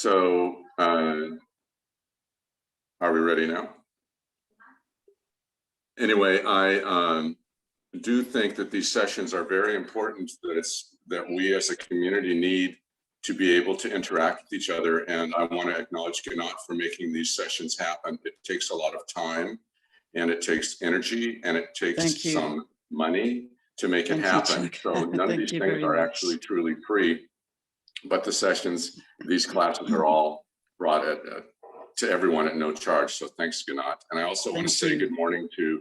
So, are we ready now? Anyway, I do think that these sessions are very important, that we as a community need to be able to interact with each other. And I want to acknowledge Gnat for making these sessions happen. It takes a lot of time, and it takes energy, and it takes some money to make it happen. So none of these things are actually truly free, but the sessions, these classes are all brought to everyone at no charge. So thanks, Gnat. And I also want to say good morning to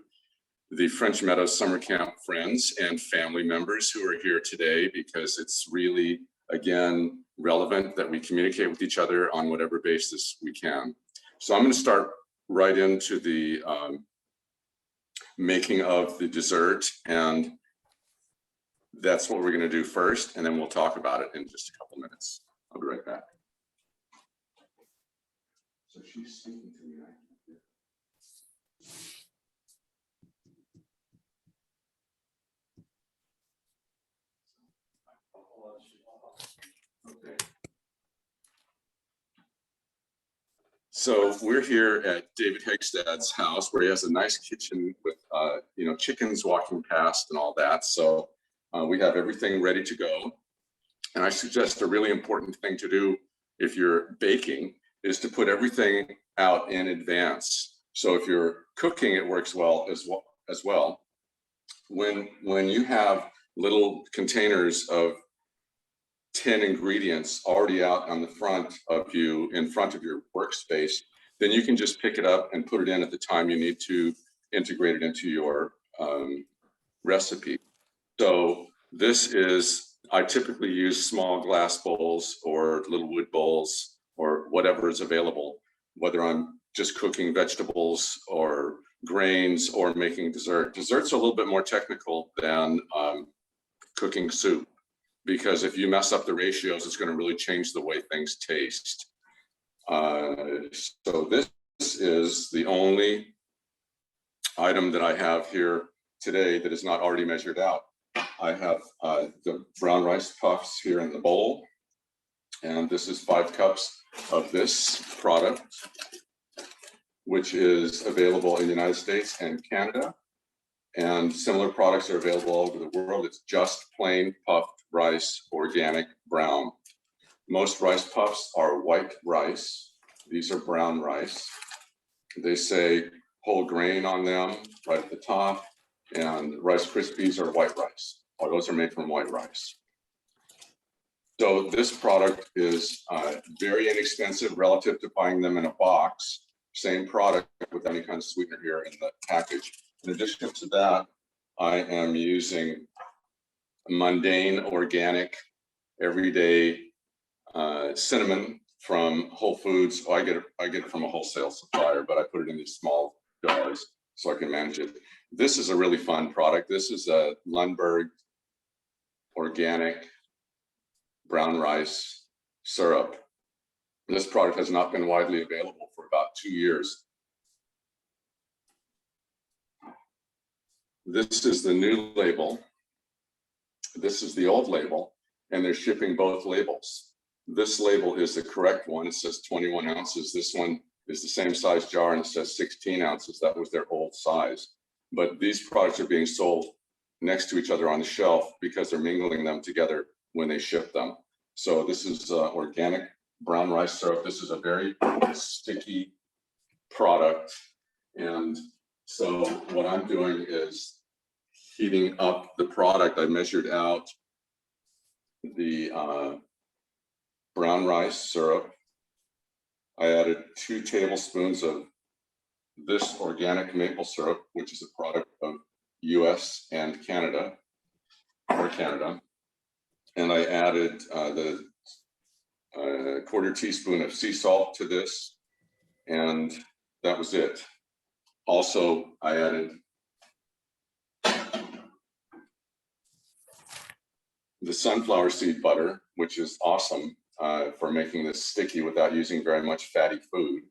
the French Meadows Summer Camp friends and family members who are here today, because it's really, again, relevant that we communicate with each other on whatever basis we can. So I'm going to start right into the making of the dessert, and that's what we're going to do first, and then we'll talk about it in just a couple minutes. I'll be right back. So she's speaking to me. Okay. So we're here at David Hegstad's house, where he has a nice kitchen with chickens walking past and all that. So we have everything ready to go. And I suggest a really important thing to do if you're baking is to put everything out in advance. So if you're cooking, it works well as well. When you have little containers of 10 ingredients already out on the front of you, in front of your workspace, then you can just pick it up and put it in at the time you need to integrate it into your recipe. So this is, I typically use small glass bowls or little wood bowls or whatever is available, whether I'm just cooking vegetables or grains or making dessert. Dessert's a little bit more technical than cooking soup, because if you mess up the ratios, it's going to really change the way things taste. So this is the only item that I have here today that is not already measured out. I have the brown rice puffs here in the bowl, and this is 5 cups of this product, which is available in the United States and Canada, and similar products are available all over the world. It's just plain puffed rice, organic, brown. Most rice puffs are white rice. These are brown rice. They say whole grain on them right at the top, and Rice Krispies are white rice. All those are made from white rice. So this product is very inexpensive relative to buying them in a box. Same product with any kind of sweetener here in the package. In addition to that, I am using mundane, organic, everyday cinnamon from Whole Foods. I get it from a wholesale supplier, but I put it in these small jars so I can manage it. This is a really fun product. This is a Lundberg organic brown rice syrup. This product has not been widely available for about 2 years. This is the new label. This is the old label, and they're shipping both labels. This label is the correct one. It says 21 ounces. This one is the same size jar, and it says 16 ounces. That was their old size. But these products are being sold next to each other on the shelf because they're mingling them together when they ship them. So this is organic brown rice syrup. This is a very sticky product. And so what I'm doing is heating up the product. I measured out the brown rice syrup. I added 2 tablespoons of this organic maple syrup, which is a product of US and Canada, and I added the 1/4 teaspoon of sea salt to this, and that was it. Also, I added the sunflower seed butter, which is awesome for making this sticky without using very much fatty food.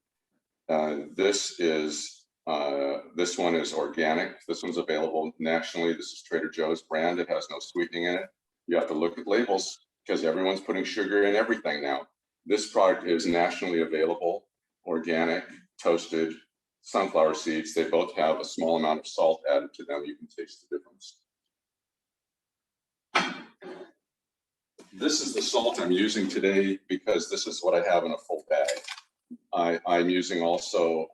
This one is organic. This one's available nationally. This is Trader Joe's brand. It has no sweetening in it. You have to look at labels because everyone's putting sugar in everything now. This product is nationally available, organic, toasted sunflower seeds. They both have a small amount of salt added to them. You can taste the difference. This is the salt I'm using today because this is what I have in a full bag. I'm using also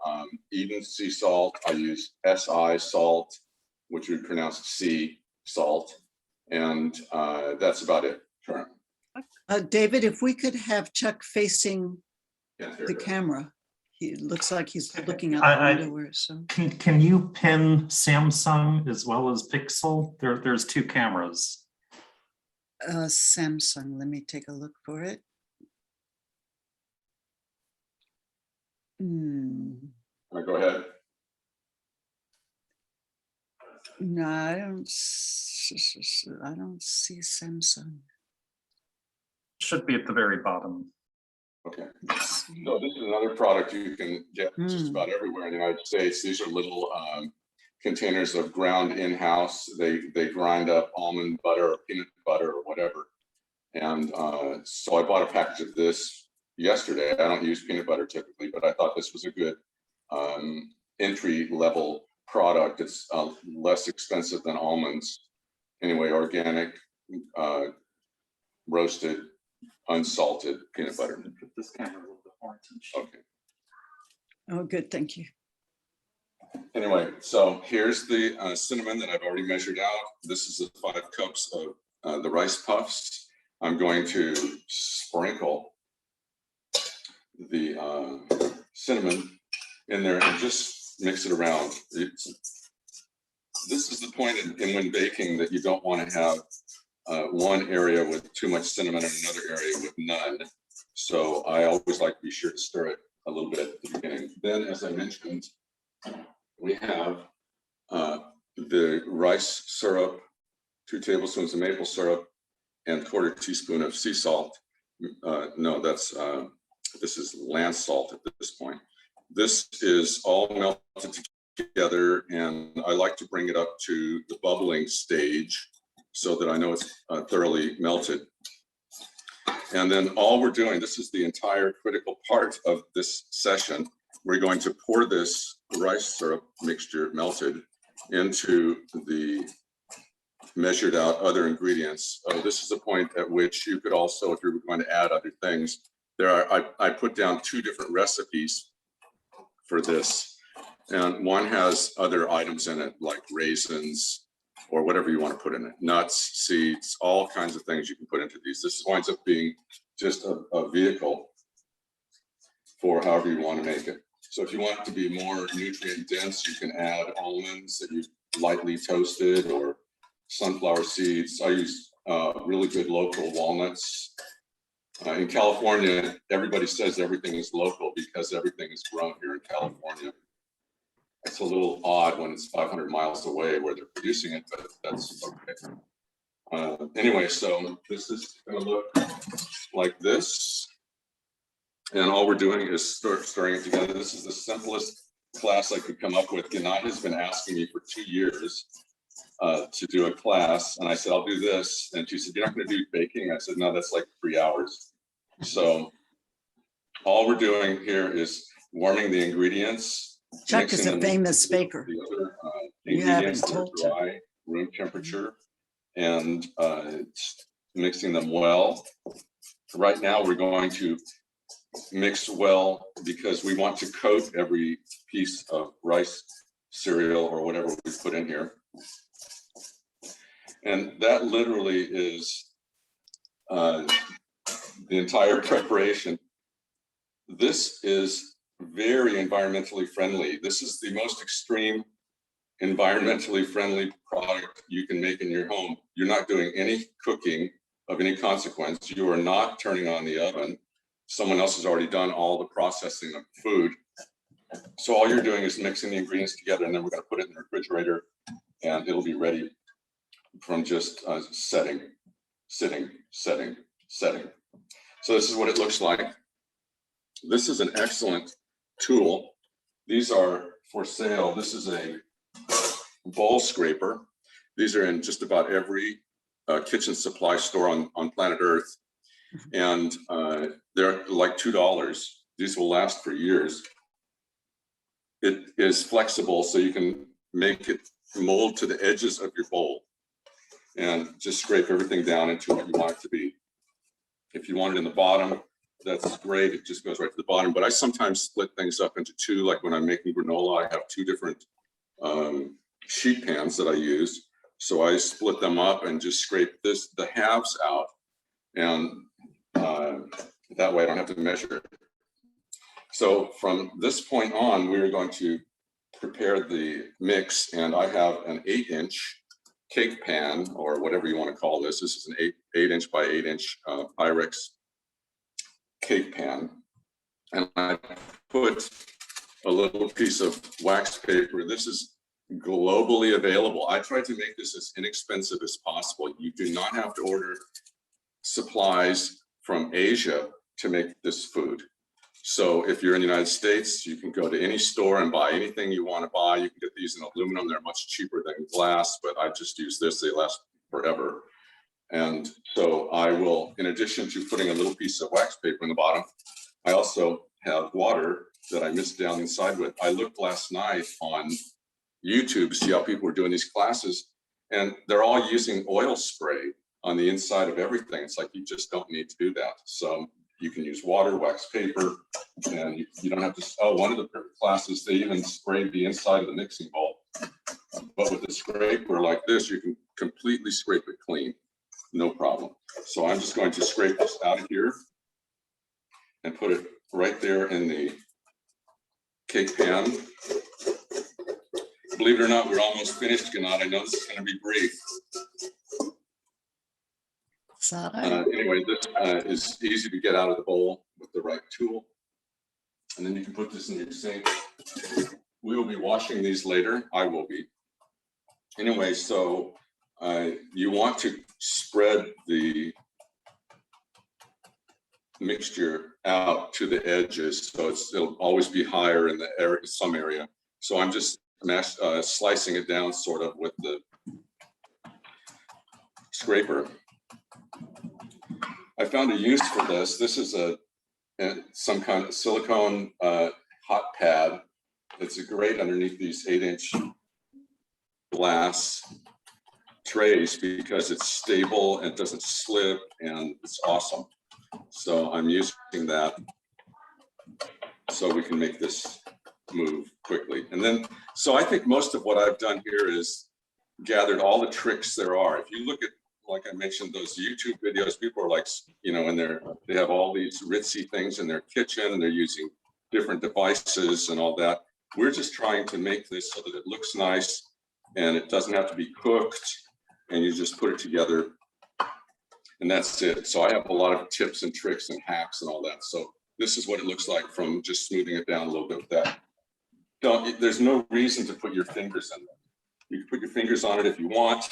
Eden sea salt. I use SI salt, which we pronounce sea salt, and that's about it currently. David, if we could have Chuck facing Yeah, the camera. He looks like he's looking out the window or so. Can you pin Samsung as well as Pixel? There's two cameras. Samsung, let me take a look for it. Go ahead. No, I don't see Samsung. Should be at the very bottom. Okay. So this is another product you can get just about everywhere in the United States. These are little containers of ground in-house. They grind up almond butter or peanut butter or whatever. And so I bought a package of this yesterday. I don't use peanut butter typically, but I thought this was a good entry-level product. It's less expensive than almonds. Anyway, organic, roasted, unsalted peanut butter. Put this camera a little bit more attention. Okay. Oh, good, thank you. Anyway, so here's the cinnamon that I've already measured out. This is the 5 cups of the rice puffs. I'm going to sprinkle the cinnamon in there and just mix it around. This is the point in when baking that you don't want to have one area with too much cinnamon and another area with none. So I always like to be sure to stir it a little bit at the beginning. Then, as I mentioned, we have the rice syrup, 2 tablespoons of maple syrup, and 1/4 teaspoon of sea salt. No, this is land salt at this point. This is all melted together, and I like to bring it up to the bubbling stage so that I know it's thoroughly melted. And then all we're doing, this is the entire critical part of this session. We're going to pour this rice syrup mixture melted into the measured out other ingredients. This is a point at which you could also, if you're going to add other things, I put down 2 different recipes for this. And one has other items in it like raisins or whatever you want to put in it, nuts, seeds, all kinds of things you can put into these. This winds up being just a vehicle for however you want to make it. So if you want it to be more nutrient dense, you can add almonds that you've lightly toasted or sunflower seeds. I use really good local walnuts. In California, everybody says everything is local because everything is grown here in California. It's a little odd when it's 500 miles away where they're producing it, but that's okay. Anyway, so this is going to look like this. And all we're doing is stirring it together. This is the simplest class I could come up with. Ganat has been asking me for 2 years to do a class. And I said, I'll do this. And she said, you're not going to do baking? I said, no, that's like 3 hours. So all we're doing here is warming the ingredients. Chuck is a famous baker. The other You haven't ingredients are told Chuck. dry, room temperature, and mixing them well. Right now, we're going to mix well because we want to coat every piece of rice cereal or whatever we put in here. And that literally is the entire preparation. This is very environmentally friendly. This is the most extreme environmentally friendly product you can make in your home. You're not doing any cooking of any consequence. You are not turning on the oven. Someone else has already done all the processing of food. So all you're doing is mixing the ingredients together, and then we're going to put it in the refrigerator and it'll be ready from just setting, sitting, setting, setting. So this is what it looks like. This is an excellent tool. These are for sale. This is a bowl scraper. These are in just about every kitchen supply store on planet Earth. and they're like $2. These will last for years. It is flexible, so you can make it mold to the edges of your bowl and just scrape everything down into what you want it to be. If you want it in the bottom, that's great. It just goes right to the bottom. But I sometimes split things up into two, like when I'm making granola, I have two different sheet pans that I use. So I split them up and just scrape the halves out. And that way I don't have to measure it. So from this point on, we're going to prepare the mix, and I have an 8-inch cake pan, or whatever you want to call this. This is an 8-inch by 8-inch Pyrex cake pan, and I put a little piece of wax paper. This is globally available. I tried to make this as inexpensive as possible. You do not have to order supplies from Asia to make this food. So if you're in the United States, you can go to any store and buy anything you want to buy. You can get these in aluminum. They're much cheaper than glass, but I just use this. They last forever. And so I will, in addition to putting a little piece of wax paper in the bottom, I also have water that I mist down inside with. I looked last night on YouTube to see how people were doing these classes, and they're all using oil spray on the inside of everything. It's like, you just don't need to do that. So you can use water, wax paper, and you don't have to. Oh, one of the classes, they even sprayed the inside of the mixing bowl. But with a scraper like this, you can completely scrape it clean, no problem. So I'm just going to scrape this out of here and put it right there in the cake pan. Believe it or not, we're almost finished, Gannat. I know this is going to be brief. Anyway, this is easy to get out of the bowl with the right tool. And then you can put this in your sink. We will be washing these later. I will be. Anyway, so you want to spread the mixture out to the edges, so it'll always be higher in the area, some area. So I'm just slicing it down sort of with the scraper. I found a use for this. This is some kind of silicone hot pad. It's great underneath these 8-inch glass trays because it's stable and it doesn't slip, and it's awesome. So I'm using that so we can make this move quickly. And then, so I think most of what I've done here is gathered all the tricks there are. If you look at, like I mentioned, those YouTube videos, people are like, you know, and they have all these ritzy things in their kitchen, and they're using different devices and all that. We're just trying to make this so that it looks nice and it doesn't have to be cooked, and you just put it together and that's it. So I have a lot of tips and tricks and hacks and all that. So this is what it looks like from just smoothing it down a little bit with that. There's no reason to put your fingers in there. You can put your fingers on it if you want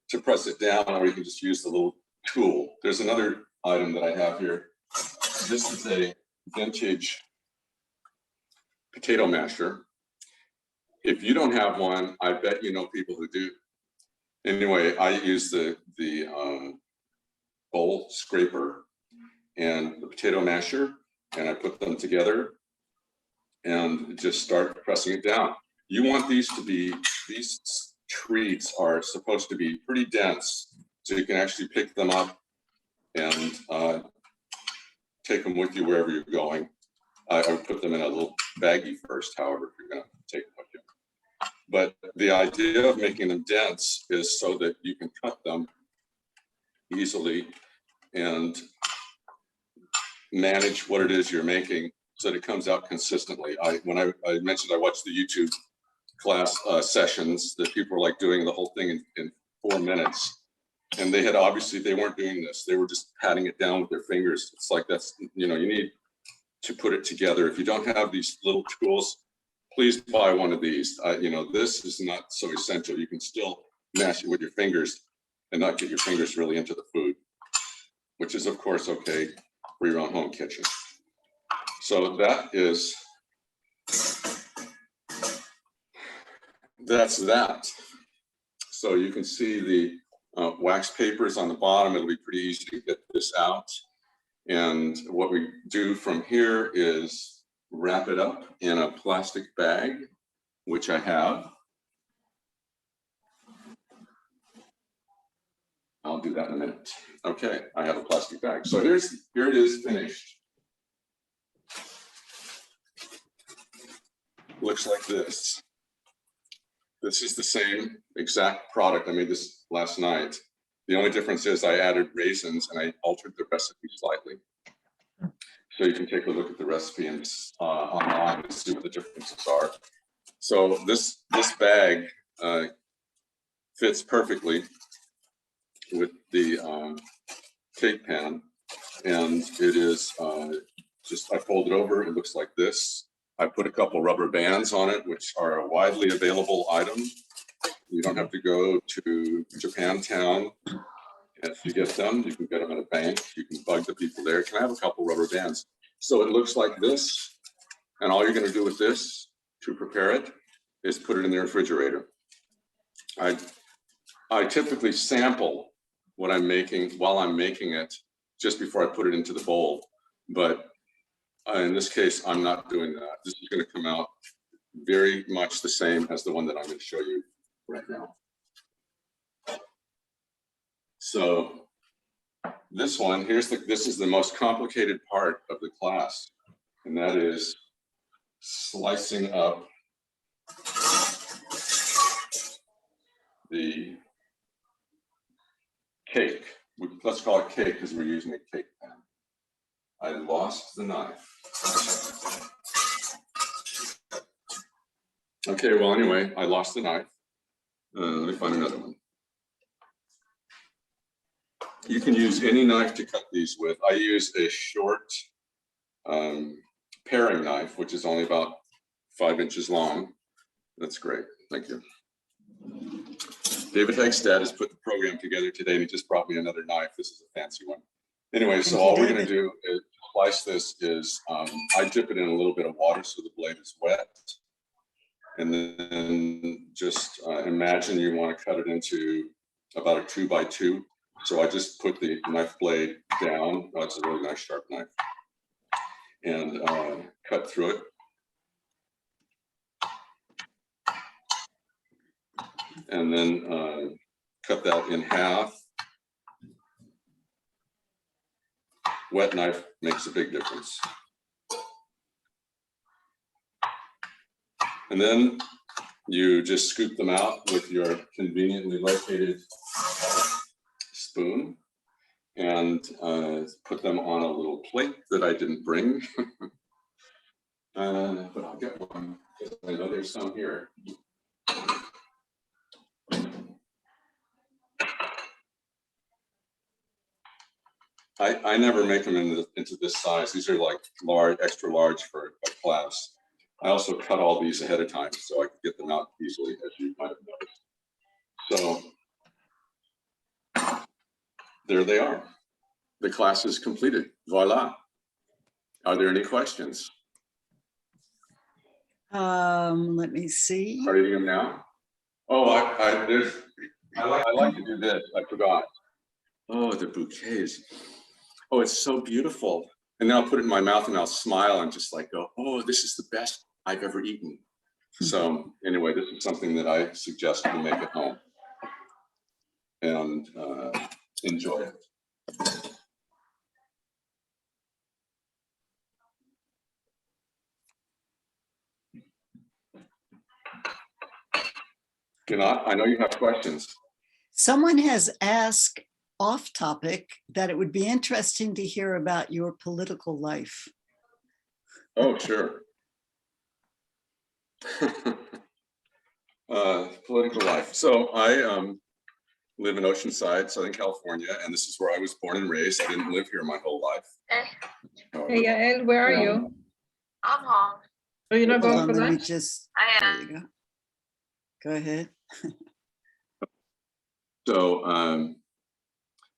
to press it down, or you can just use the little tool. There's another item that I have here. This is a vintage potato masher. If you don't have one, I bet you know people who do. Anyway, I use the bowl scraper and the potato masher, and I put them together and just start pressing it down. You want these to be, these treats are supposed to be pretty dense, so you can actually pick them up and take them with you wherever you're going. I would put them in a little baggie first, however, if you're going to take them with you. But the idea of making them dense is so that you can cut them easily and manage what it is you're making so that it comes out consistently. When I mentioned I watched the YouTube class sessions that people were like doing the whole thing in 4 minutes, and they had obviously, they weren't doing this. They were just patting it down with their fingers. It's like, that's, you know, you need to put it together. If you don't have these little tools, please buy one of these. You know, this is not so essential. You can still mash it with your fingers and not get your fingers really into the food, which is of course okay for your own home kitchen. So that's that. So you can see the wax papers on the bottom. It'll be pretty easy to get this out. And what we do from here is wrap it up in a plastic bag, which I have. I'll do that in a minute. Okay, I have a plastic bag. So here it is finished. Looks like this. This is the same exact product. I made this last night. The only difference is I added raisins and I altered the recipe slightly. So you can take a look at the recipe and online and see what the differences are. So this bag fits perfectly with the cake pan, and it is just, I fold it over, it looks like this. I put a couple rubber bands on it, which are a widely available item. You don't have to go to Japantown to get them. You can get them at a bank. You can bug the people there. Can I have a couple rubber bands? So it looks like this, and all you're going to do with this to prepare it is put it in the refrigerator. I typically sample what I'm making while I'm making it just before I put it into the bowl, but in this case, I'm not doing that. This is going to come out very much the same as the one that I'm going to show you right now. So this one, this is the most complicated part of the class, and that is slicing up the cake. Let's call it cake because we're using a cake pan. I lost the knife. Okay, well, anyway, I lost the knife. Let me find another one. You can use any knife to cut these with. I use a short paring knife, which is only about 5 inches long. That's great, thank you. David Hegstad has put the program together today, and he just brought me another knife. This is a fancy one. Anyway, so all we're gonna do is slice this is, I dip it in a little bit of water so the blade is wet. And then just imagine you want to cut it into about a 2 by 2. So I just put the knife blade down. Oh, it's a really nice sharp knife. And cut through it. And then cut that in half. Wet knife makes a big difference. And then you just scoop them out with your conveniently located spoon and put them on a little plate that I didn't bring. But I'll get one because I know there's some here. I never make them into this size. These are like large, extra large for a class. I also cut all these ahead of time so I could get them out easily, as you might have noticed. So there they are. The class is completed. Voila. Are there any questions? Let me see. Are you eating them now? Oh, I like to do this. I forgot. Oh, the bouquets. Oh, it's so beautiful. And then I'll put it in my mouth and I'll smile and just like go, oh, this is the best I've ever eaten. So anyway, this is something that I suggest you make at home and enjoy it. I know you have questions. Someone has asked off topic that it would be interesting to hear about your political life. Oh, sure. Political life. So I live in Oceanside, Southern California, and this is where I was born and raised. I didn't live here my whole life. Hey, Yael, where are you? I'm home. Oh, you're not Hold going on, for let me lunch? just, I there am. you go. Go ahead. So,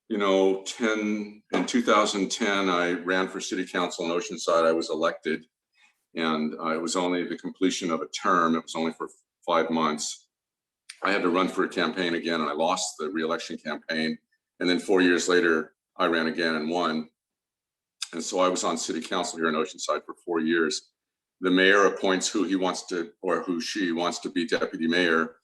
you know, in 2010, I ran for city council in Oceanside. I was elected, and it was only the completion of a term. It was only for 5 months. I had to run for a campaign again, and I lost the re-election campaign. And then 4 years later, I ran again and won. And so I was on city council here in Oceanside for 4 years. The mayor appoints who he wants to, or who she wants to be deputy mayor.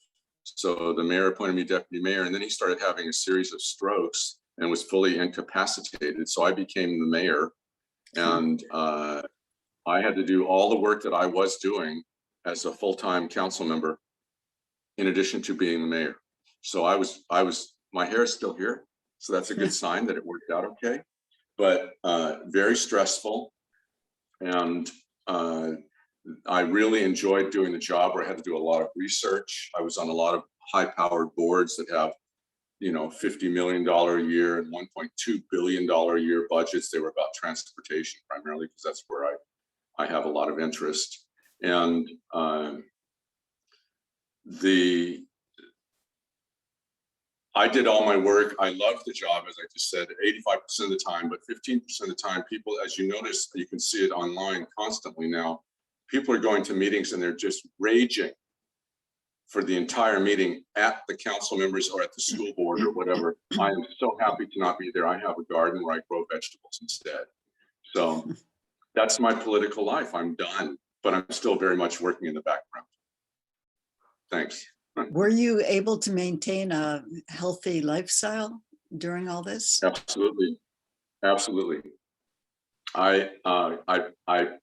So the mayor appointed me deputy mayor, and then he started having a series of strokes and was fully incapacitated. So I became the mayor, and I had to do all the work that I was doing as a full-time council member, in addition to being the mayor. So my hair is still here. So that's a good sign that it worked out okay, but very stressful. And I really enjoyed doing the job where I had to do a lot of research. I was on a lot of high-powered boards that have, $50 million a year and $1.2 billion a year budgets. They were about transportation primarily, because that's where I have a lot of interest. And I did all my work. I loved the job, as I just said, 85% of the time, but 15% of the time, people, as you notice, you can see it online constantly now, people are going to meetings and they're just raging for the entire meeting at the council members or at the school board or whatever. I am so happy to not be there. I have a garden where I grow vegetables instead. So that's my political life. I'm done, but I'm still very much working in the background. Thanks. Were you able to maintain a healthy lifestyle during all this? Absolutely. Absolutely. I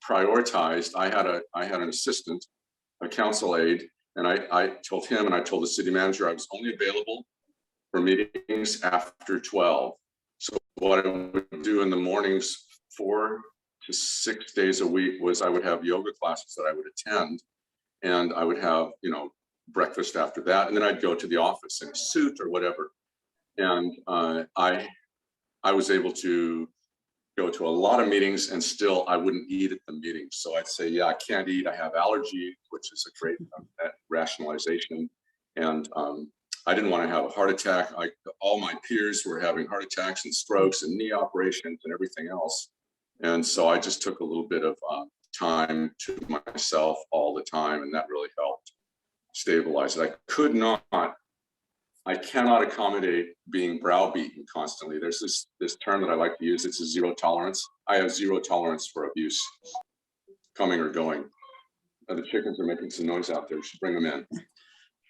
prioritized. I had an assistant, a council aide, and I told him and I told the city manager I was only available for meetings after 12. So what I would do in the mornings 4 to 6 days a week was I would have yoga classes that I would attend, and I would have, breakfast after that, and then I'd go to the office in a suit or whatever. And I was able to go to a lot of meetings, and still I wouldn't eat at the meetings. So I'd say, yeah, I can't eat. I have allergy, which is a great rationalization. And I didn't want to have a heart attack. All my peers were having heart attacks and strokes and knee operations and everything else. And so I just took a little bit of time to myself all the time, and that really helped stabilize it. I cannot accommodate being browbeaten constantly. There's this term that I like to use. It's a zero tolerance. I have zero tolerance for abuse, coming or going. The chickens are making some noise out there. We should bring them in.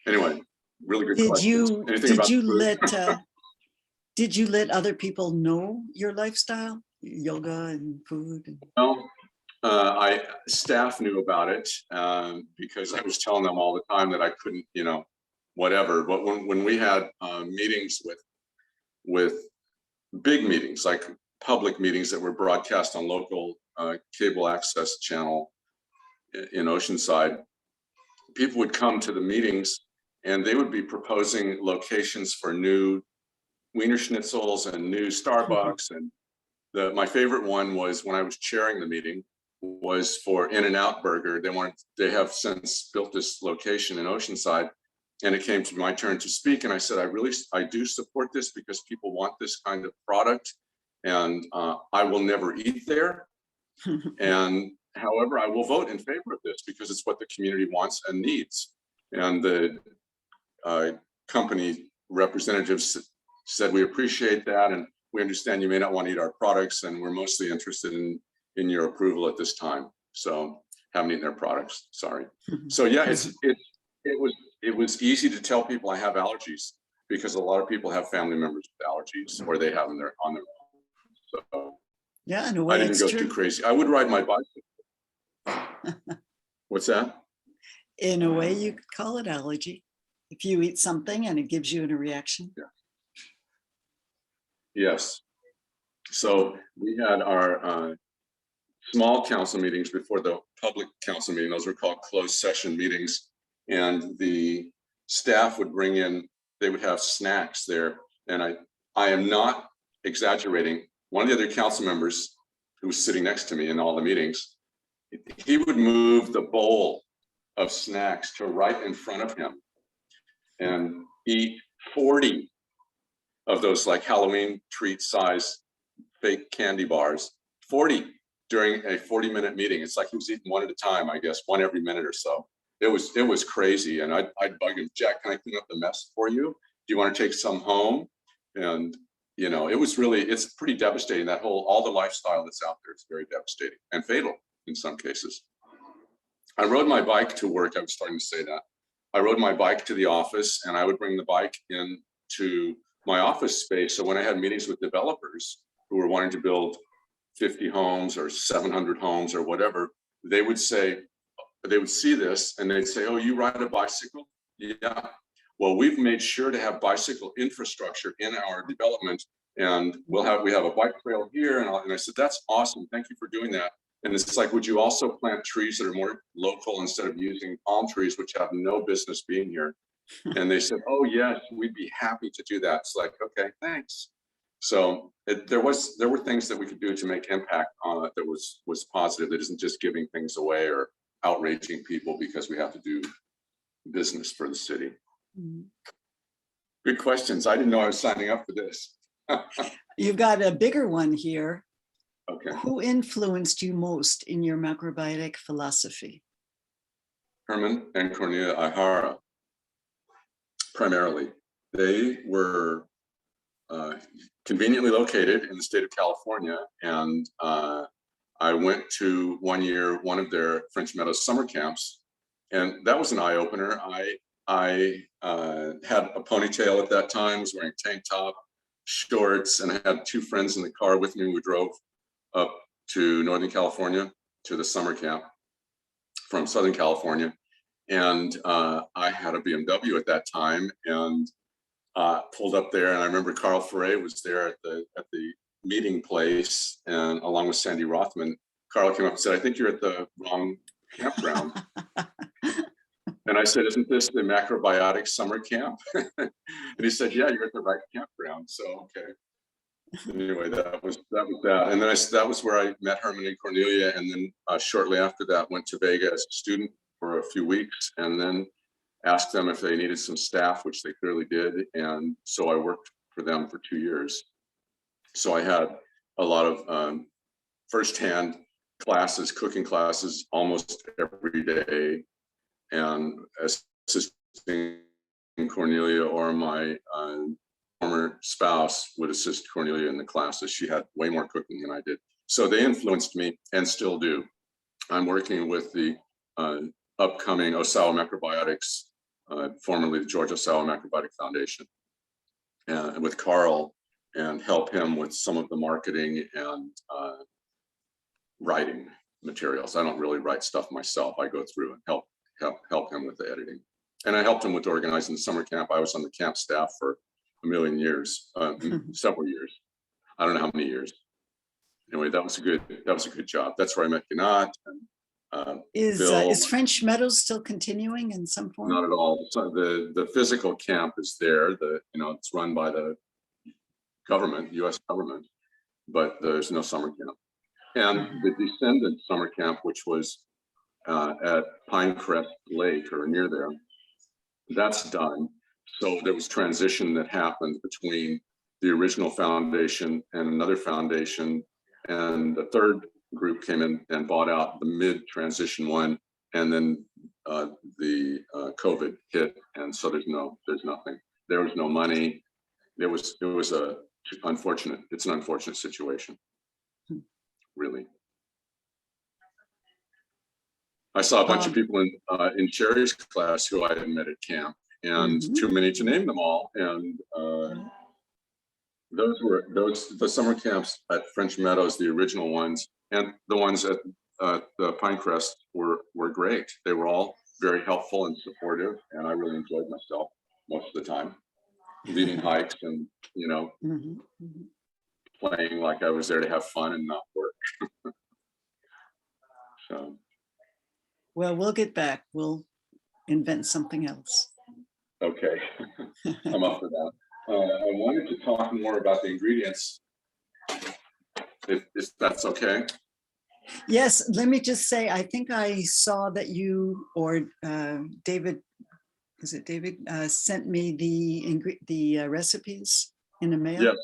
Anyway, really good question. Did you let other people know your lifestyle, yoga and food? No, staff knew about it because I was telling them all the time that I couldn't, whatever. But when we had meetings with big meetings, like public meetings that were broadcast on local cable access channel in Oceanside, people would come to the meetings and they would be proposing locations for new Wiener Schnitzels and new Starbucks. And my favorite one was, when I was chairing the meeting, was for In-N-Out Burger. They have since built this location in Oceanside, and it came to my turn to speak. And I said, I do support this because people want this kind of product, and I will never eat there. And however, I will vote in favor of this because it's what the community wants and needs. And the company representatives said, we appreciate that, and we understand you may not want to eat our products, and we're mostly interested in your approval at this time. So haven't eaten their products, sorry. So yeah, it was easy to tell people I have allergies, because a lot of people have family members with allergies, or they have them on their own. So yeah, in a way, I didn't go too crazy. I would ride my bicycle. What's that? In a way, you could call it allergy. If you eat something and it gives you a reaction. Yeah. Yes. So we had our small council meetings before the public council meeting. Those were called closed session meetings. And the staff would bring in, they would have snacks there. And I am not exaggerating. One of the other council members who was sitting next to me in all the meetings, he would move the bowl of snacks to right in front of him and eat 40 of those like Halloween treat size fake candy bars, 40 during a 40-minute meeting. It's like he was eating one at a time, I guess, one every minute or so. It was crazy. And I'd bug him, Jack, can I clean up the mess for you? Do you want to take some home? And you know, it's pretty devastating. All the lifestyle that's out there is very devastating and fatal in some cases. I rode my bike to work. I was starting to say that. I rode my bike to the office, and I would bring the bike in to my office space. So when I had meetings with developers who were wanting to build 50 homes or 700 homes or whatever, they would see this and they'd say, "Oh, you ride a bicycle?" Yeah. Well, we've made sure to have bicycle infrastructure in our development, and we have a bike trail here. And I said, "That's awesome. Thank you for doing that." And it's like, "Would you also plant trees that are more local instead of using palm trees, which have no business being here?" And they said, "Oh yes, we'd be happy to do that." It's like, okay, thanks. So there were things that we could do to make impact on it that was positive. That isn't just giving things away or outraging people because we have to do business for the city. Good questions. I didn't know I was signing up for this. You've got a bigger one here. Okay. Who influenced you most in your macrobiotic philosophy? Herman and Cornelia Ihara, primarily. They were conveniently located in the state of California, and I went to one of their French Meadows summer camps, and that was an eye-opener. I had a ponytail at that time, was wearing a tank top, shorts, and I had two friends in the car with me. We drove up to Northern California to the summer camp from Southern California. And I had a BMW at that time, and pulled up there. And I remember Carl Ferre was there at the meeting place, and along with Sandy Rothman. Carl came up and said, "I think you're at the wrong campground." And I said, "Isn't this the Macrobiotic summer camp?" And he said, "Yeah, you're at the right campground." So, okay. Anyway, that was that. And then that was where I met Herman and Cornelia. And then shortly after that, went to Vega as a student for a few weeks, and then asked them if they needed some staff, which they clearly did. And so I worked for them for 2 years. So I had a lot of firsthand classes, cooking classes almost every day. And assisting Cornelia, or my former spouse would assist Cornelia in the classes. She had way more cooking than I did. So they influenced me and still do. I'm working with the upcoming Osawa Macrobiotics, formerly the George Osawa Macrobiotic Foundation, and with Carl, and help him with some of the marketing and writing materials. I don't really write stuff myself. I go through and help him with the editing. And I helped him with organizing the summer camp. I was on the camp staff for a million years, several years. I don't know how many years. Anyway, that was a good job. That's where I met Gnat and Bill. Is French Meadows still continuing in some form? Not at all. So the physical camp is there. It's run by the government, U.S. government, but there's no summer camp. And the Descendant summer camp, which was at Pinecrest Lake or near there, that's done. So there was transition that happened between the original foundation and another foundation, and the third group came in and bought out the mid-transition one, and then the COVID hit, and so there's nothing. There was no money. It's an unfortunate situation, really. I saw a bunch of people in Sherry's class who I had met at camp, and too many to name them all. And the summer camps at French Meadows, the original ones, and the ones at the Pinecrest were great. They were all very helpful and supportive, and I really enjoyed myself most of the time, leading hikes and playing like I was there to have fun and not work. So. Well, we'll get back. We'll invent something else. Okay, I'm up for that. I wanted to talk more about the ingredients, if that's okay. Yes, let me just say, I think I saw that you or David, was it David, sent me the recipes in a mail? Yes.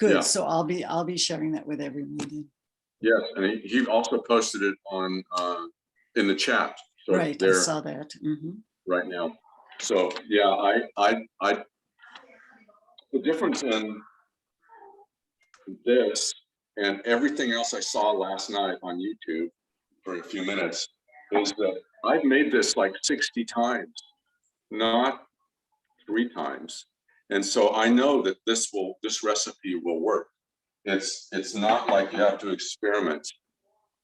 Good. Yeah. So I'll be sharing that with everyone then. Yes, and he also posted it on in the chat. So right, I saw that. Right now. So yeah, I the difference in this and everything else I saw last night on YouTube for a few minutes is that I've made this like 60 times, not 3 times. And so I know that this recipe will work. It's not like you have to experiment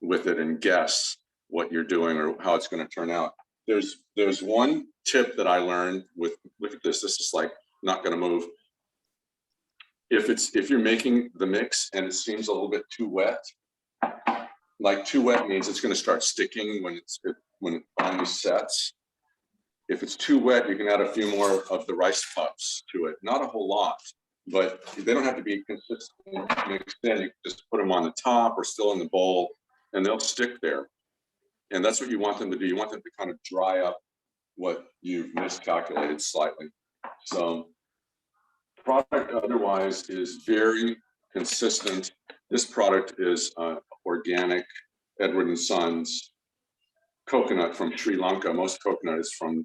with it and guess what you're doing or how it's going to turn out. There's one tip that I learned with, look at this. This is like not going to move. If you're making the mix and it seems a little bit too wet, like too wet means it's going to start sticking when it finally sets. If it's too wet, you can add a few more of the rice puffs to it. Not a whole lot, but they don't have to be consistent mixed in. You can just put them on the top or still in the bowl, and they'll stick there. And that's what you want them to do. You want them to kind of dry up what you've miscalculated slightly. So product otherwise is very consistent. This product is organic, Edward & Sons coconut from Sri Lanka. Most coconut is from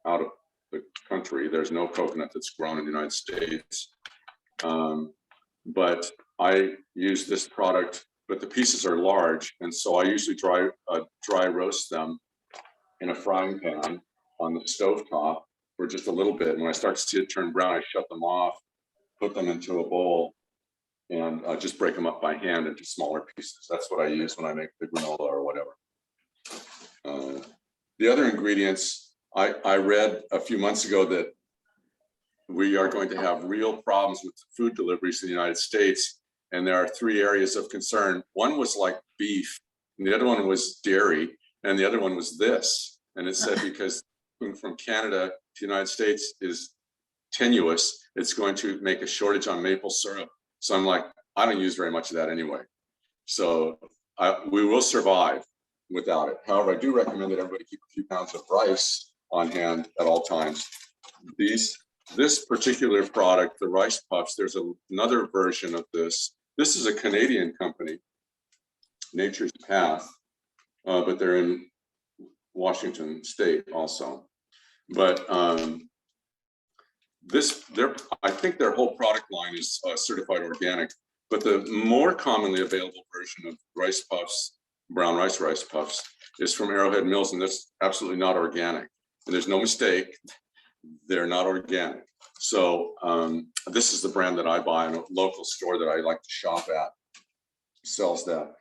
out of the country. There's no coconut that's grown in the United States. But I use this product, but the pieces are large. And so I usually dry roast them in a frying pan on the stovetop for just a little bit. And when I start to see it turn brown, I shut them off, put them into a bowl, and just break them up by hand into smaller pieces. That's what I use when I make the granola or whatever. The other ingredients, I read a few months ago that we are going to have real problems with food deliveries in the United States. And there are 3 areas of concern. One was like beef, and the other one was dairy, and the other one was this. And it said because from Canada to the United States is tenuous, it's going to make a shortage on maple syrup. So I'm like, I don't use very much of that anyway. So we will survive without it. However, I do recommend that everybody keep a few pounds of rice on hand at all times. This particular product, the rice puffs, there's another version of this. This is a Canadian company, Nature's Path, but they're in Washington State also. But I think their whole product line is certified organic, but the more commonly available version of rice puffs, brown rice puffs, is from Arrowhead Mills, and that's absolutely not organic. And there's no mistake, they're not organic. So this is the brand that I buy in a local store that I like to shop at, sells that.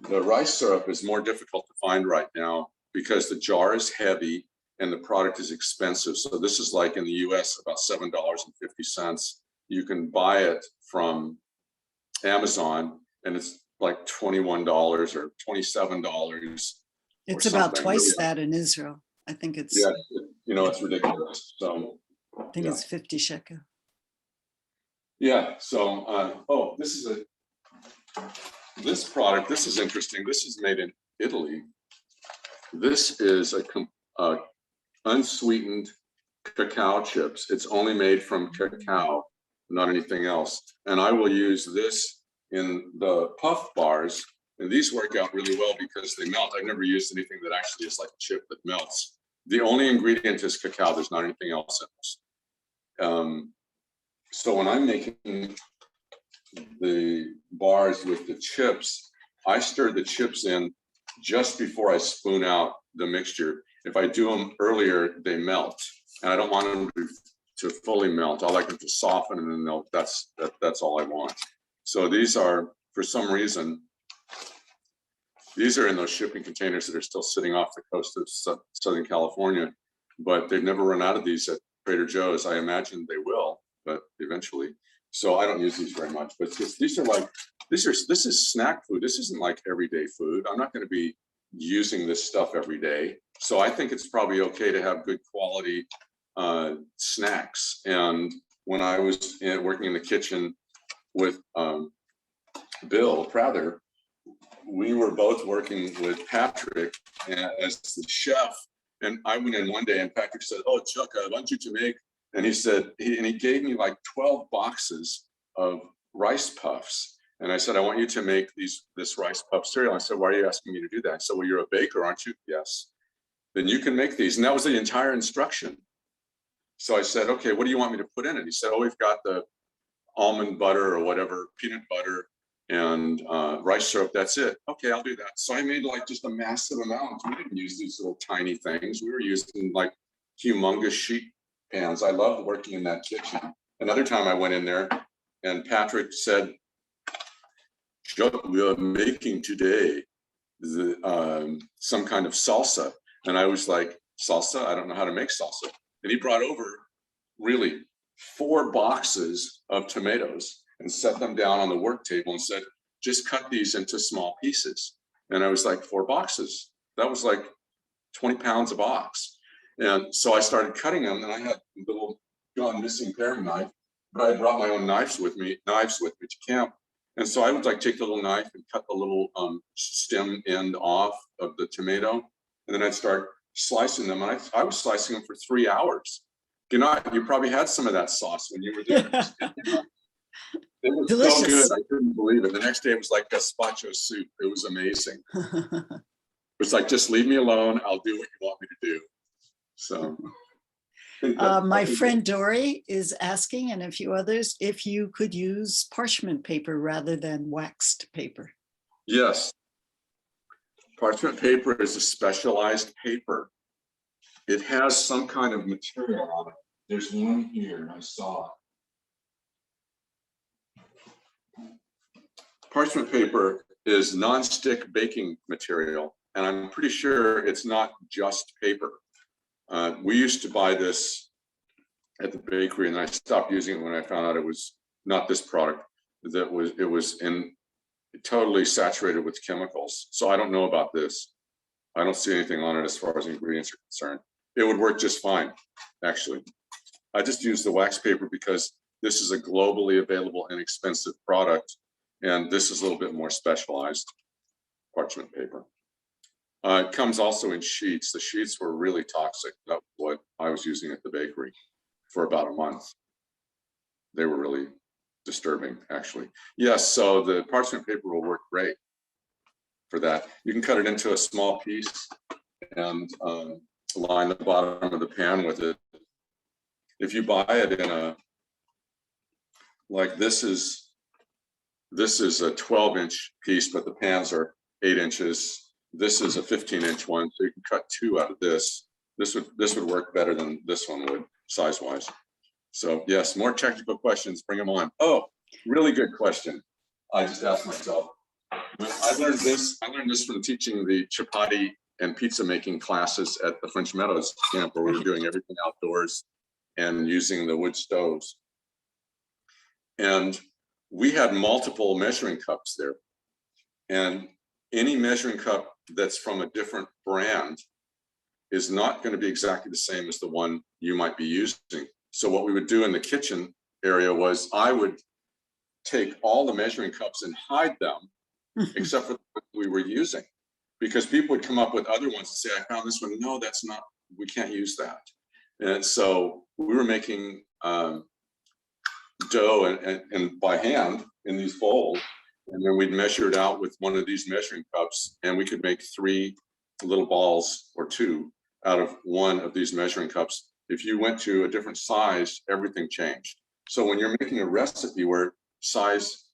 The rice syrup is more difficult to find right now because the jar is heavy and the product is expensive. So this is like in the US about $7.50. You can buy it from Amazon and it's like $21 or $27. It's about twice that in Israel. I think it's, yeah, it's ridiculous. So I think it's 50 shekel. Yeah, so this product, this is interesting. This is made in Italy. This is a unsweetened cacao chips. It's only made from cacao, not anything else. And I will use this in the puff bars. And these work out really well because they melt. I've never used anything that actually is like a chip that melts. The only ingredient is cacao. There's not anything else in this. So when I'm making the bars with the chips, I stir the chips in just before I spoon out the mixture. If I do them earlier, they melt, and I don't want them to fully melt. I like them to soften and then melt. That's all I want. So these are, for some reason, these are in those shipping containers that are still sitting off the coast of Southern California, but they've never run out of these at Trader Joe's. I imagine they will, but eventually. So I don't use these very much, but these are like, this is snack food. This isn't like everyday food. I'm not going to be using this stuff every day. So I think it's probably okay to have good quality snacks. And when I was working in the kitchen with Bill Prather, we were both working with Patrick as the chef. And I went in one day and Patrick said, "Oh, Chuck, I want you to make," and he said, he gave me like 12 boxes of rice puffs. And I said, "I want you to make this rice puff cereal." I said, "Why are you asking me to do that?" I said, "Well, you're a baker, aren't you?" "Yes." "Then you can make these." And that was the entire instruction. So I said, "Okay, what do you want me to put in it?" He said, "Oh, we've got the almond butter or whatever, peanut butter, and rice syrup. That's it. Okay, I'll do that. So I made like just a massive amount. We didn't use these little tiny things. We were using like humongous sheet pans. I loved working in that kitchen. Another time I went in there and Patrick said, we are making today some kind of salsa. And I was like, salsa? I don't know how to make salsa. And he brought over really 4 boxes of tomatoes and set them down on the work table and said, just cut these into small pieces. And I was like, 4 boxes. That was like 20 pounds a box. And so I started cutting them, and I had a little gone missing paring knife, but I brought my own knives with me to camp. And so I would like take the little knife and cut the little stem end off of the tomato. And then I'd start slicing them. And I was slicing them for 3 hours. You know, you probably had some of that sauce when you were there. It was Delicious. so good. I couldn't believe it. The next day it was like gazpacho soup. It was amazing. It was like, just leave me alone. I'll do what you want me to do. So. My friend Dory is asking, and a few others, if you could use parchment paper rather than waxed paper. Yes. Parchment paper is a specialized paper. It has some kind of material on it. There's one here, I saw it. Parchment paper is non-stick baking material, and I'm pretty sure it's not just paper. We used to buy this at the bakery, and I stopped using it when I found out it was not this product. It was totally saturated with chemicals. So I don't know about this. I don't see anything on it as far as ingredients are concerned. It would work just fine, actually. I just use the wax paper because this is a globally available, inexpensive product, and this is a little bit more specialized parchment paper. It comes also in sheets. The sheets were really toxic. That's what I was using at the bakery for about a month. They were really disturbing, actually. Yes, so the parchment paper will work great for that. You can cut it into a small piece and line the bottom of the pan with it. If you buy it in a, like this is a 12-inch piece, but the pans are 8 inches. This is a 15-inch one, so you can cut 2 out of this. This would work better than this one would, size-wise. So yes, more technical questions, bring them on. Oh, really good question. I just asked myself. I learned this from teaching the chapati and pizza making classes at the French Meadows camp, where we were doing everything outdoors and using the wood stoves. And we had multiple measuring cups there. And any measuring cup that's from a different brand is not going to be exactly the same as the one you might be using. So what we would do in the kitchen area was I would take all the measuring cups and hide them except for what we were using, because people would come up with other ones and say, I found this one. No, that's not, we can't use that. And so we were making dough and by hand in these bowls. And then we'd measure it out with one of these measuring cups, and we could make 3 little balls or 2 out of one of these measuring cups. If you went to a different size, everything changed. So when you're making a recipe where size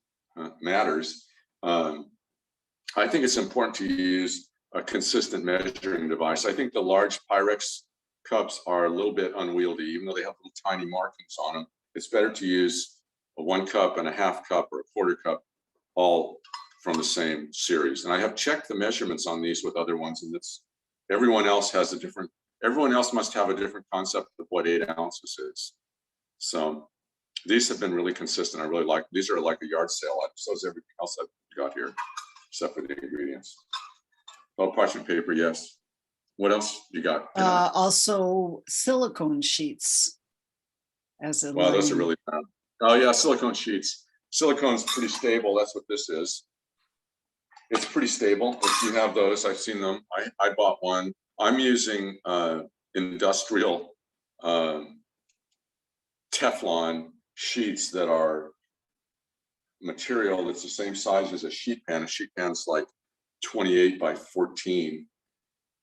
matters, I think it's important to use a consistent measuring device. I think the large Pyrex cups are a little bit unwieldy, even though they have little tiny markings on them. It's better to use a 1 cup and a 1/2 cup or a 1/4 cup, all from the same series. And I have checked the measurements on these with other ones, and everyone else must have a different concept of what 8 ounces is. So these have been really consistent. I really like, these are like a yard sale. So is everything else I've got here, except for the ingredients. Oh, parchment paper, yes. What else you got? Also silicone sheets as a Wow, those are lining. really bad. Oh yeah, silicone sheets. Silicone's pretty stable. That's what this is. It's pretty stable. If you have those, I've seen them. I bought one. I'm using industrial Teflon sheets that are material that's the same size as a sheet pan. A sheet pan's like 28 by 14.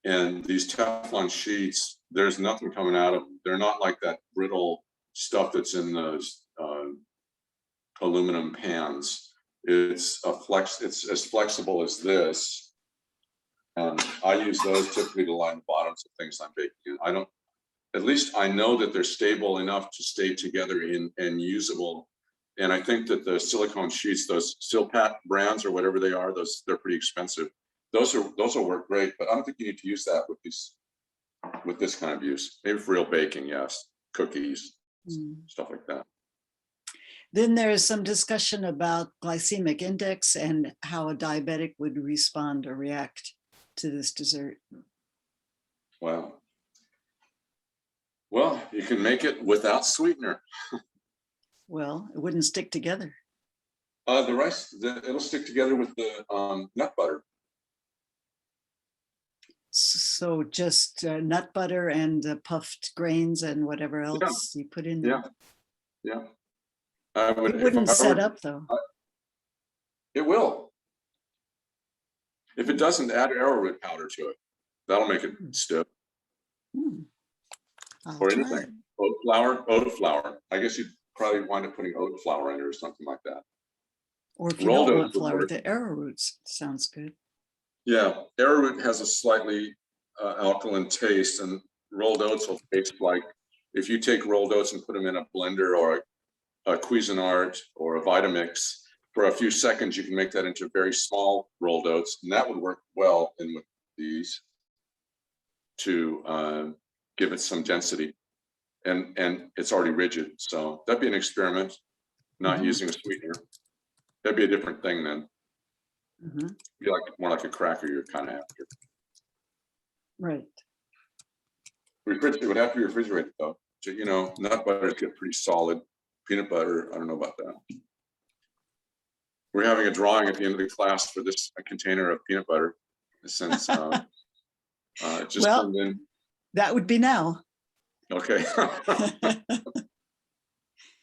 And these Teflon sheets, there's nothing coming out of them. They're not like that brittle stuff that's in those aluminum pans. It's as flexible as this. And I use those typically to line the bottoms of things I'm baking in. At least I know that they're stable enough to stay together and usable. And I think that the silicone sheets, those Silpat brands or whatever they are, they're pretty expensive. Those will work great, but I don't think you need to use that with this kind of use. Maybe for real baking, yes, cookies, stuff like that. Then there is some discussion about glycemic index and how a diabetic would respond or react to this dessert. Wow. Well, you can make it without sweetener. Well, it wouldn't stick together. The rice, it'll stick together with the nut butter. So just nut butter and puffed grains and whatever else you put in there. Yeah. It wouldn't set up though. It will. If it doesn't, add arrowroot powder to it. That'll make it stiff. I'll Or try anything. it. Oat flour. I guess you'd probably wind up putting oat flour in it or something like that. Or if you Rolled don't oats want would flour, work. the arrowroots sounds good. Yeah, arrowroot has a slightly alkaline taste, and rolled oats will taste like, if you take rolled oats and put them in a blender or a Cuisinart or a Vitamix, for a few seconds, you can make that into very small rolled oats, and that would work well in with these to give it some density. And it's already rigid, so that'd be an experiment, not using a sweetener. That'd be a different thing then. Be like more like a cracker you're kind of after. Right. It would have to be refrigerated though. So, you know, nut butters get pretty solid. Peanut butter, I don't know about that. We're having a drawing at the end of the class for this container of peanut butter, since it just Well, turned in. that would be now. Okay.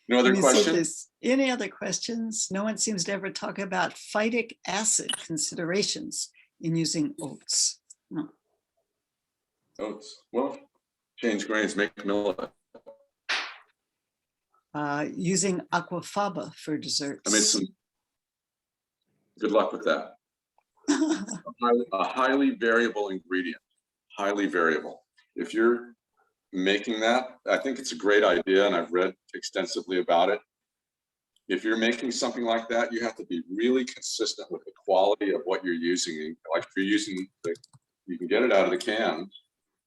No other Let me see if questions? there's any other questions? No one seems to ever talk about phytic acid considerations in using oats. No. Oats. Well, change grains, make millet. Using aquafaba for desserts. I made some. Good luck with that. A highly variable ingredient. Highly variable. If you're making that, I think it's a great idea, and I've read extensively about it. If you're making something like that, you have to be really consistent with the quality of what you're using. Like if you're using you can get it out of the can.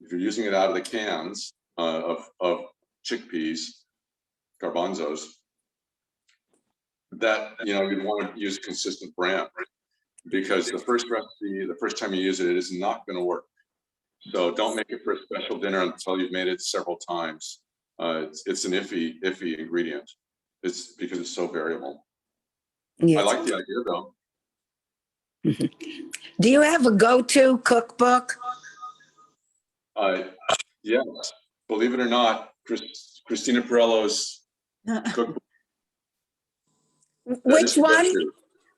If you're using it out of the cans of chickpeas, garbanzos, that, you know, you'd want to use a consistent brand, because the first recipe, the first time you use it, it is not going to work. So don't make it for a special dinner until you've made it several times. It's an iffy ingredient. It's because it's so variable. Yes. I like the idea though. Do you have a go-to cookbook? Yes, believe it or not, Christina Perello's cookbook. Which one?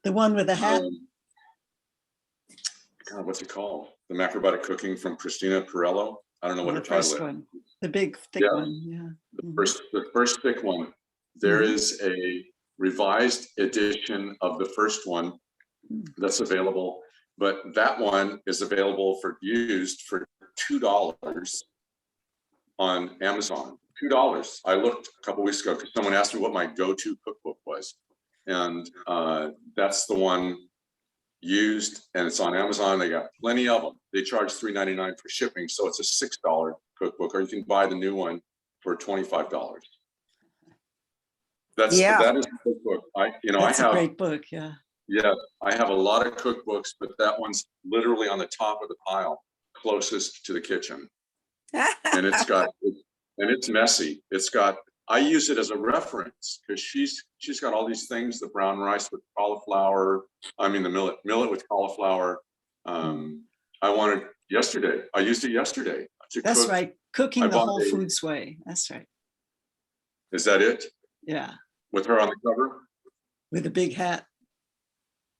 The one with the hat? God, what's it called? The Macrobiotic Cooking from Christina Perello. I don't know what The her title first is. one, the big thick Yeah. one, yeah. The first thick one. There is a revised edition of the first one that's available, but that one is available for used for $2 on Amazon. $2. I looked a couple weeks ago because someone asked me what my go-to cookbook was, and that's the one used, and it's on Amazon. They got plenty of them. They charge $3.99 for shipping, so it's a $6 cookbook, or you can buy the new one for $25. That is the cookbook. That's a great book, yeah. Yeah, I have a lot of cookbooks, but that one's literally on the top of the pile, closest to the kitchen. And it's messy. I use it as a reference because she's got all these things, the brown rice with cauliflower, the millet with cauliflower. I wanted yesterday. I used it yesterday to That's cook. right, cooking the whole foods way. That's right. Is that it? Yeah, With her on the cover? with a big hat.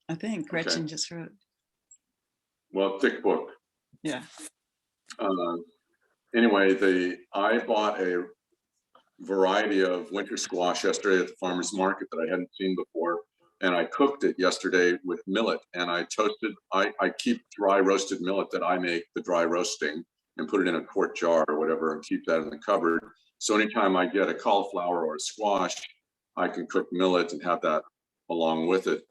I think Gretchen just wrote. Well, thick book. Yeah. Anyway, I bought a variety of winter squash yesterday at the farmer's market that I hadn't seen before. and I cooked it yesterday with millet, and I toasted. I keep dry roasted millet that I make the dry roasting and put it in a quart jar or whatever and keep that in the cupboard. So anytime I get a cauliflower or a squash, I can cook millet and have that along with it.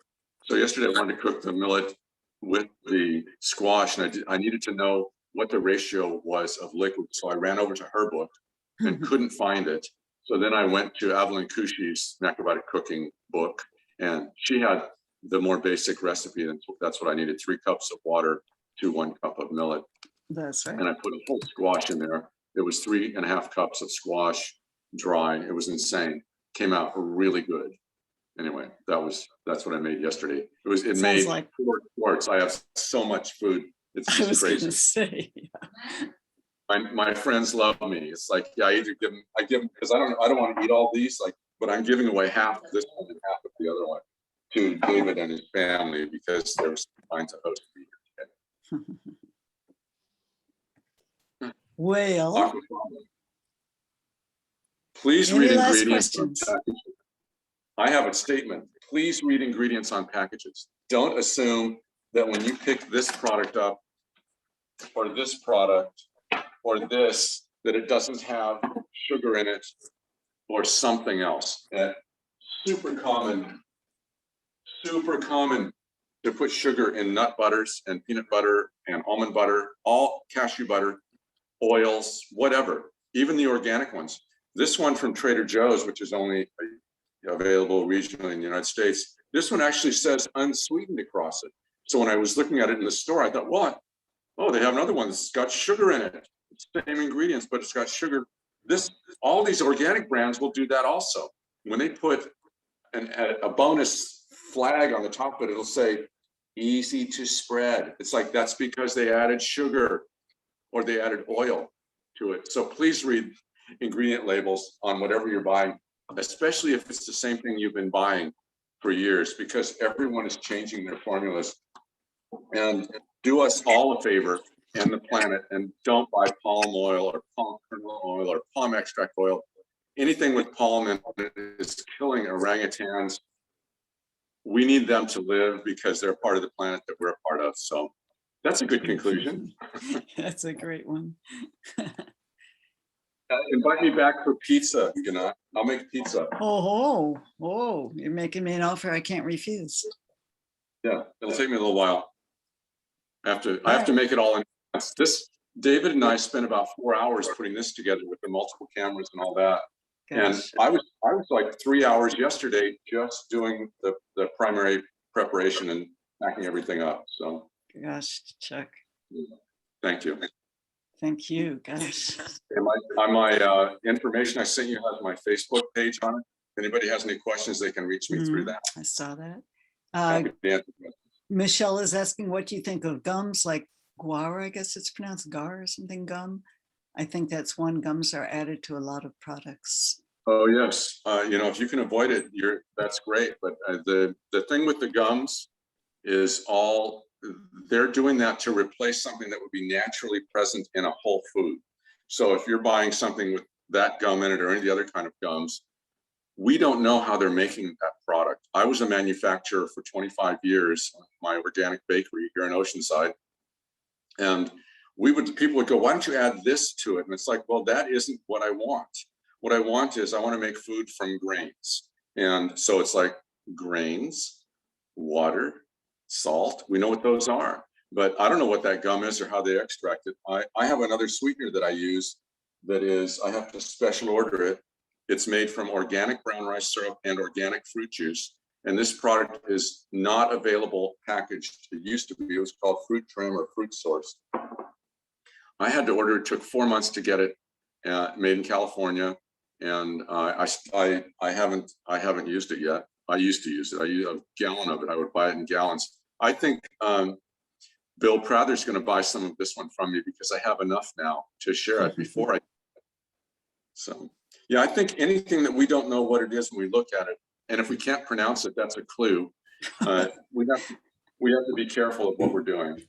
So yesterday I wanted to cook the millet with the squash, and I needed to know what the ratio was of liquid. So I ran over to her book and couldn't find it. So then I went to Evelyn Cushy's Macrobiotic cooking book, and she had the more basic recipe. And that's what I needed: 3 cups of water to 1 cup of millet. That's right. And I put a whole squash in there. It was 3.5 cups of squash dry. It was insane. Came out really good. Anyway, that's what I made yesterday. It Sounds made like- 4 quarts. I have so much food. It's I just was crazy. gonna say, My friends love me. It's like, yeah, I give them because I don't want to eat all these, like, but I'm giving away half of this one and half of the other one to David and his family because they were trying to host me here today. well, Please Any read last ingredients on questions? packages. I have a statement. Please read ingredients on packages. Don't assume that when you pick this product up or this product or this, that it doesn't have sugar in it or something else. Super common to put sugar in nut butters and peanut butter and almond butter, all cashew butter, oils, whatever, even the organic ones. This one from Trader Joe's, which is only available regionally in the United States, this one actually says unsweetened across it. So when I was looking at it in the store, I thought, what? Oh, they have another one that's got sugar in it. It's the same ingredients, but it's got sugar. All these organic brands will do that also. When they put a bonus flag on the top of it, it'll say easy to spread. It's like, that's because they added sugar or they added oil to it. So please read ingredient labels on whatever you're buying, especially if it's the same thing you've been buying for years, because everyone is changing their formulas. And do us all a favor and the planet, and don't buy palm oil or palm kernel oil or palm extract oil. Anything with palm in it is killing orangutans. We need them to live because they're part of the planet that we're a part of. So that's a good conclusion. that's a great one. Invite me back for pizza, you know. I'll make pizza. Oh, you're making me an offer I can't refuse. Yeah, it'll take me a little while. I have to make it all in. David and I spent about 4 hours putting this together with the multiple cameras and all that. And Gosh. I was like 3 hours yesterday just doing the primary preparation and packing everything up. So Gosh, Chuck, thank you. thank you. Gosh. And my information I sent you has my Facebook page on it. If anybody has any questions, they can reach me through that. I saw that. Happy to answer them. Michelle is asking, what do you think of gums like guar? I guess it's pronounced gar or something, gum. I think that's one. Gums are added to a lot of products. Oh yes, if you can avoid it, that's great. But the thing with the gums is they're doing that to replace something that would be naturally present in a whole food. So if you're buying something with that gum in it or any of the other kind of gums, we don't know how they're making that product. I was a manufacturer for 25 years, my organic bakery here in Oceanside. And people would go, why don't you add this to it? And it's like, well, that isn't what I want. What I want is I want to make food from grains. And so it's like grains, water, salt. We know what those are, but I don't know what that gum is or how they extract it. I have another sweetener that I use that is, I have to special order it. It's made from organic brown rice syrup and organic fruit juice. And this product is not available packaged. It used to be, it was called Fruit Trim or Fruit Source. I had to order, it took 4 months to get it made in California. And I haven't used it yet. I used to use it. I use a gallon of it. I would buy it in gallons. I think Bill Prather's going to buy some of this one from me because I have enough now to share it before I. So yeah, I think anything that we don't know what it is when we look at it, and if we can't pronounce it, that's a clue. We have to be careful of what we're doing.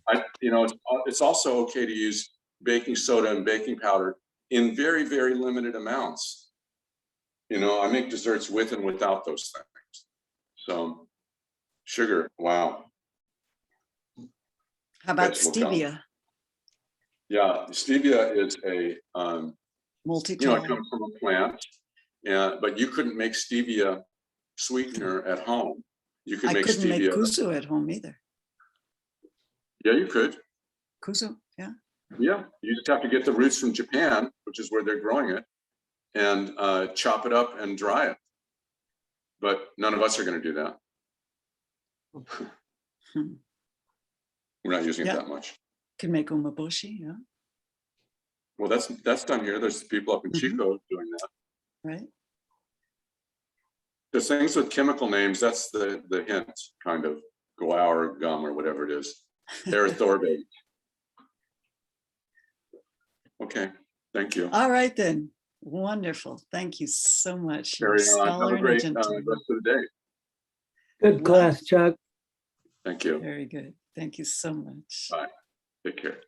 It's also okay to use baking soda and baking powder in very, very limited amounts. I make desserts with and without those things. So Sugar, wow. How about Vegetable count. stevia? Yeah, stevia is a, you know, it Multi-tall. comes from a plant, but you couldn't make stevia sweetener at home. You could I make couldn't make stevia. kuzu at home either. Yeah, you could. Kuzu, yeah. Yeah, you just have to get the roots from Japan, which is where they're growing it, and chop it up and dry it. But none of us are going to do that. Hmm. We're not using it Yeah. that much. Can make umeboshi, yeah, Well, that's done here. There's people up in Mhm. Chico doing that. right? The things with chemical names, that's the hint, kind of guar gum or whatever it is. Erythorbate. Okay, thank you. All right then. Wonderful. Thank you so much. You're a Carry on. Have scholar a and a great gentleman. rest of the day. Good Well- class, Chuck. Thank you. Very good. Thank you so much. Bye. Take care.